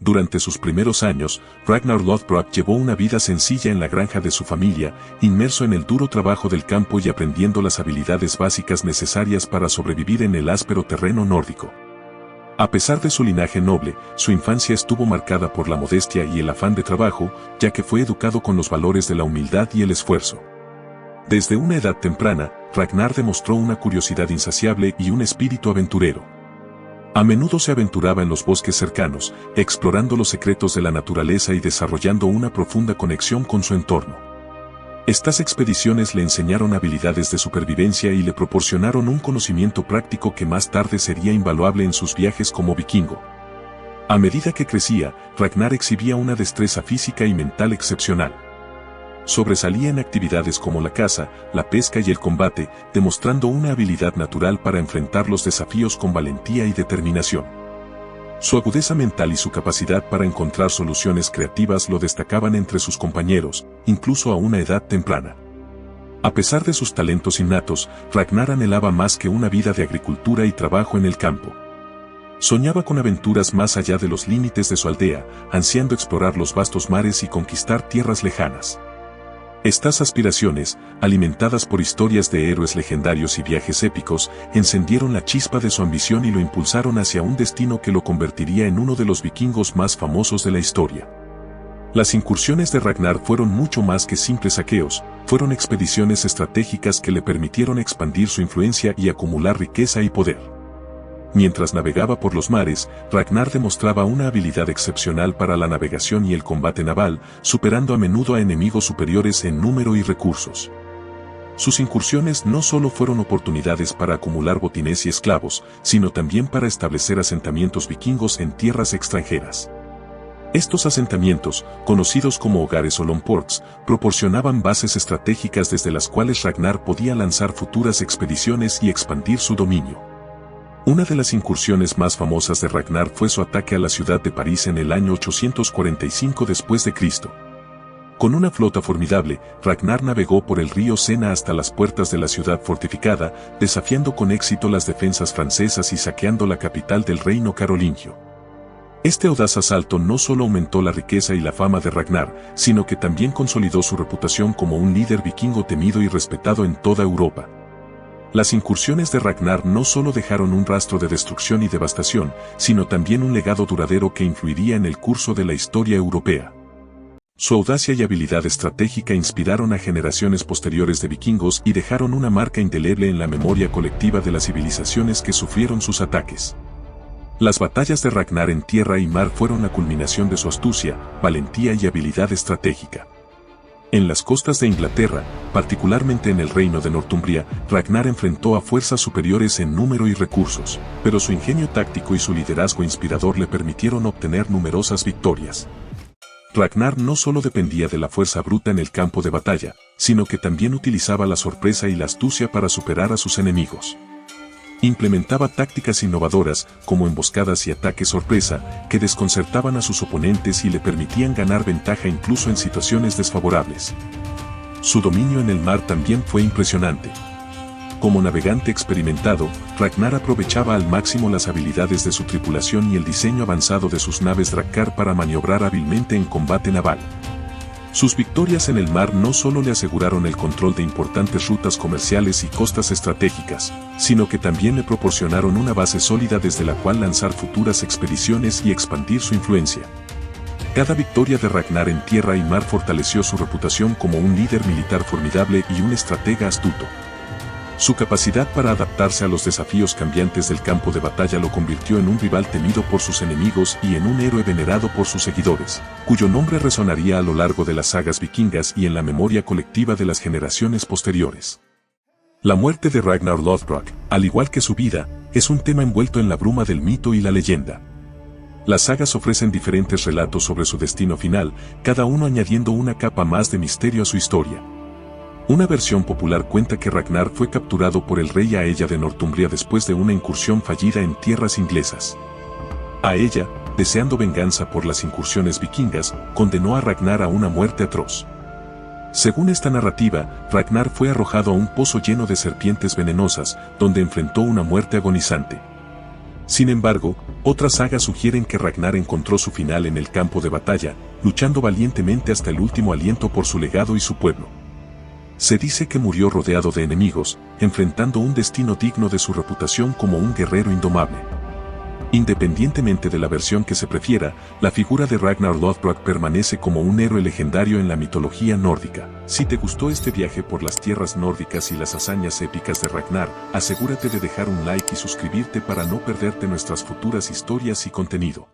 Durante sus primeros años, Ragnar Lothbrok llevó una vida sencilla en la granja de su familia, inmerso en el duro trabajo del campo y aprendiendo las habilidades básicas necesarias para sobrevivir en el áspero terreno nórdico. A pesar de su linaje noble, su infancia estuvo marcada por la modestia y el afán de trabajo, ya que fue educado con los valores de la humildad y el esfuerzo. Desde una edad temprana, Ragnar demostró una curiosidad insaciable y un espíritu aventurero. A menudo se aventuraba en los bosques cercanos, explorando los secretos de la naturaleza y desarrollando una profunda conexión con su entorno. Estas expediciones le enseñaron habilidades de supervivencia y le proporcionaron un conocimiento práctico que más tarde sería invaluable en sus viajes como vikingo. A medida que crecía, Ragnar exhibía una destreza física y mental excepcional. Sobresalía en actividades como la caza, la pesca y el combate, demostrando una habilidad natural para enfrentar los desafíos con valentía y determinación. Su agudeza mental y su capacidad para encontrar soluciones creativas lo destacaban entre sus compañeros, incluso a una edad temprana. A pesar de sus talentos innatos, Ragnar anhelaba más que una vida de agricultura y trabajo en el campo. Soñaba con aventuras más allá de los límites de su aldea, ansiando explorar los vastos mares y conquistar tierras lejanas. Estas aspiraciones, alimentadas por historias de héroes legendarios y viajes épicos, encendieron la chispa de su ambición y lo impulsaron hacia un destino que lo convertiría en uno de los vikingos más famosos de la historia. Las incursiones de Ragnar fueron mucho más que simples saqueos, fueron expediciones estratégicas que le permitieron expandir su influencia y acumular riqueza y poder. Mientras navegaba por los mares, Ragnar demostraba una habilidad excepcional para la navegación y el combate naval, superando a menudo a enemigos superiores en número y recursos. Sus incursiones no solo fueron oportunidades para acumular botines y esclavos, sino también para establecer asentamientos vikingos en tierras extranjeras. Estos asentamientos, conocidos como hogares o longports, proporcionaban bases estratégicas desde las cuales Ragnar podía lanzar futuras expediciones y expandir su dominio. Una de las incursiones más famosas de Ragnar fue su ataque a la ciudad de París en el año 845 después de Cristo. Con una flota formidable, Ragnar navegó por el río Sena hasta las puertas de la ciudad fortificada, desafiando con éxito las defensas francesas y saqueando la capital del reino carolingio. Este audaz asalto no solo aumentó la riqueza y la fama de Ragnar, sino que también consolidó su reputación como un líder vikingo temido y respetado en toda Europa. Las incursiones de Ragnar no solo dejaron un rastro de destrucción y devastación, sino también un legado duradero que influiría en el curso de la historia europea. Su audacia y habilidad estratégica inspiraron a generaciones posteriores de vikingos y dejaron una marca indeleble en la memoria colectiva de las civilizaciones que sufrieron sus ataques. Las batallas de Ragnar en tierra y mar fueron la culminación de su astucia, valentía y habilidad estratégica. En las costas de Inglaterra, particularmente en el reino de Northumbria, Ragnar enfrentó a fuerzas superiores en número y recursos, pero su ingenio táctico y su liderazgo inspirador le permitieron obtener numerosas victorias. Ragnar no solo dependía de la fuerza bruta en el campo de batalla, sino que también utilizaba la sorpresa y la astucia para superar a sus enemigos. Implementaba tácticas innovadoras, como emboscadas y ataques sorpresa, que desconcertaban a sus oponentes y le permitían ganar ventaja incluso en situaciones desfavorables. Su dominio en el mar también fue impresionante. Como navegante experimentado, Ragnar aprovechaba al máximo las habilidades de su tripulación y el diseño avanzado de sus naves Drakkar para maniobrar hábilmente en combate naval. Sus victorias en el mar no solo le aseguraron el control de importantes rutas comerciales y costas estratégicas, sino que también le proporcionaron una base sólida desde la cual lanzar futuras expediciones y expandir su influencia. Cada victoria de Ragnar en tierra y mar fortaleció su reputación como un líder militar formidable y un estratega astuto. Su capacidad para adaptarse a los desafíos cambiantes del campo de batalla lo convirtió en un rival temido por sus enemigos y en un héroe venerado por sus seguidores, cuyo nombre resonaría a lo largo de las sagas vikingas y en la memoria colectiva de las generaciones posteriores. La muerte de Ragnar Lothbrok, al igual que su vida, es un tema envuelto en la bruma del mito y la leyenda. Las sagas ofrecen diferentes relatos sobre su destino final, cada uno añadiendo una capa más de misterio a su historia. Una versión popular cuenta que Ragnar fue capturado por el rey Aella de Northumbria después de una incursión fallida en tierras inglesas. Aella, deseando venganza por las incursiones vikingas, condenó a Ragnar a una muerte atroz. Según esta narrativa, Ragnar fue arrojado a un pozo lleno de serpientes venenosas, donde enfrentó una muerte agonizante. Sin embargo, Otras sagas sugieren que Ragnar encontró su final en el campo de batalla, luchando valientemente hasta el último aliento por su legado y su pueblo. Se dice que murió rodeado de enemigos, enfrentando un destino digno de su reputación como un guerrero indomable. Independientemente de la versión que se prefiera, la figura de Ragnar Lothbrok permanece como un héroe legendario en la mitología nórdica. Si te gustó este viaje por las tierras nórdicas y las hazañas épicas de Ragnar, asegúrate de dejar un like y suscribirte para no perderte nuestras futuras historias y contenido.